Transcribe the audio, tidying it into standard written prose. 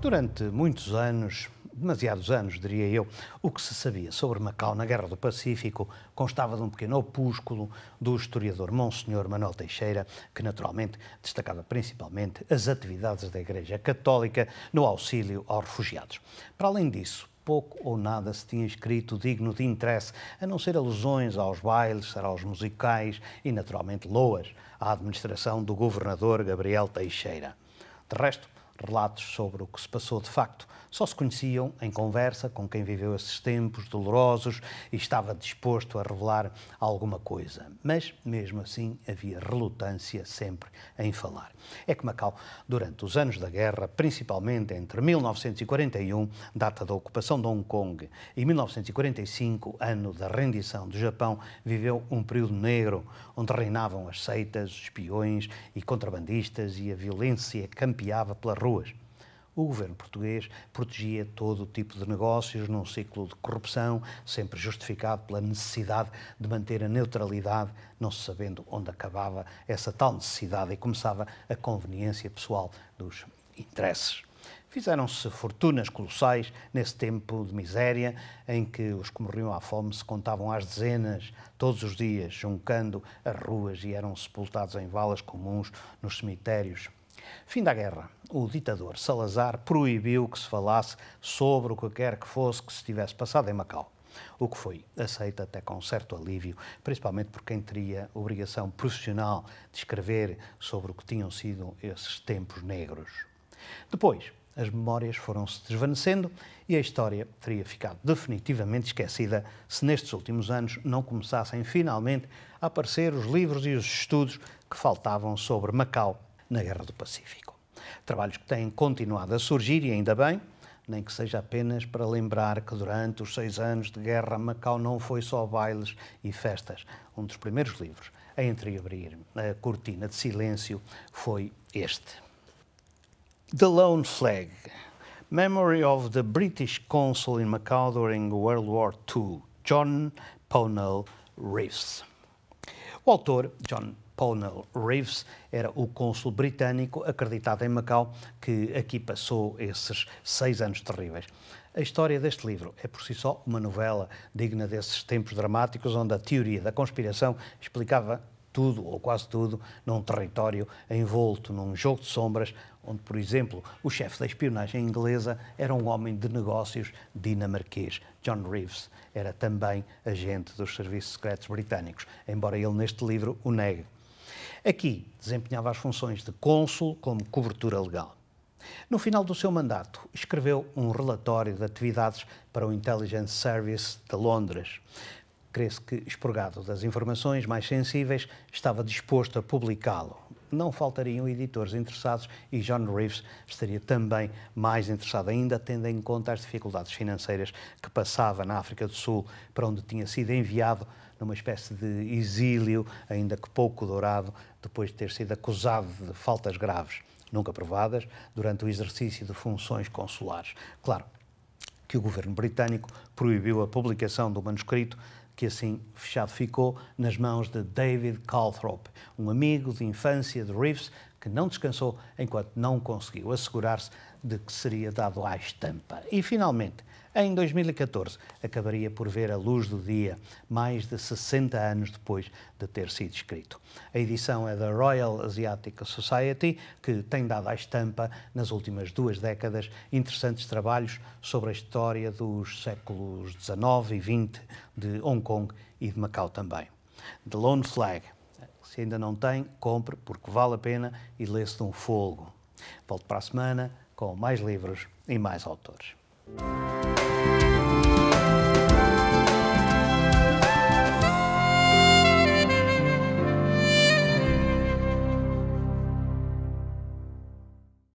Durante muitos anos, demasiados anos, diria eu, o que se sabia sobre Macau na Guerra do Pacífico constava de um pequeno opúsculo do historiador Monsenhor Manuel Teixeira, que naturalmente destacava principalmente as atividades da Igreja Católica no auxílio aos refugiados. Para além disso, pouco ou nada se tinha escrito digno de interesse, a não ser alusões aos bailes, saraus musicais e, naturalmente, loas à administração do governador Gabriel Teixeira. De resto, relatos sobre o que se passou de facto só se conheciam em conversa com quem viveu esses tempos dolorosos e estava disposto a revelar alguma coisa. Mas, mesmo assim, havia relutância sempre em falar. É que Macau, durante os anos da guerra, principalmente entre 1941, data da ocupação de Hong Kong, e 1945, ano da rendição do Japão, viveu um período negro, onde reinavam as seitas, espiões e contrabandistas e a violência campeava pelas ruas. O governo português protegia todo o tipo de negócios num ciclo de corrupção, sempre justificado pela necessidade de manter a neutralidade, não se sabendo onde acabava essa tal necessidade e começava a conveniência pessoal dos interesses. Fizeram-se fortunas colossais nesse tempo de miséria em que os que morriam à fome se contavam às dezenas, todos os dias, juncando as ruas e eram sepultados em valas comuns nos cemitérios. Fim da guerra, o ditador Salazar proibiu que se falasse sobre o que quer que fosse que se tivesse passado em Macau, o que foi aceito até com certo alívio, principalmente por quem teria obrigação profissional de escrever sobre o que tinham sido esses tempos negros. Depois, as memórias foram-se desvanecendo e a história teria ficado definitivamente esquecida se nestes últimos anos não começassem finalmente a aparecer os livros e os estudos que faltavam sobre Macau na Guerra do Pacífico. Trabalhos que têm continuado a surgir e ainda bem, nem que seja apenas para lembrar que durante os 6 anos de guerra Macau não foi só bailes e festas. Um dos primeiros livros a entreabrir a cortina de silêncio foi este. The Lone Flag, Memory of the British Consul in Macau during World War II, John Pownall Reeves. O autor, John Pownall Reeves, era o cônsul britânico acreditado em Macau que aqui passou esses 6 anos terríveis. A história deste livro é por si só uma novela digna desses tempos dramáticos onde a teoria da conspiração explicava tudo ou quase tudo num território envolto num jogo de sombras onde, por exemplo, o chefe da espionagem inglesa era um homem de negócios dinamarquês. John Reeves era também agente dos serviços secretos britânicos, embora ele neste livro o negue. Aqui desempenhava as funções de cônsul como cobertura legal. No final do seu mandato, escreveu um relatório de atividades para o Intelligence Service de Londres. Crê-se que, expurgado das informações mais sensíveis, estava disposto a publicá-lo. Não faltariam editores interessados e John Reeves estaria também mais interessado ainda, tendo em conta as dificuldades financeiras que passava na África do Sul, para onde tinha sido enviado numa espécie de exílio, ainda que pouco dourado, depois de ter sido acusado de faltas graves, nunca provadas, durante o exercício de funções consulares. Claro que o governo britânico proibiu a publicação do manuscrito, que assim fechado ficou nas mãos de David Calthorpe, um amigo de infância de Reeves, que não descansou enquanto não conseguiu assegurar-se de que seria dado à estampa. E, finalmente, em 2014, acabaria por ver a luz do dia, mais de 60 anos depois de ter sido escrito. A edição é da Royal Asiatic Society, que tem dado à estampa, nas últimas 2 décadas, interessantes trabalhos sobre a história dos séculos XIX e XX de Hong Kong e de Macau também. The Lone Flag. Se ainda não tem, compre, porque vale a pena e lê-se de um folgo. Volto para a semana com mais livros e mais autores.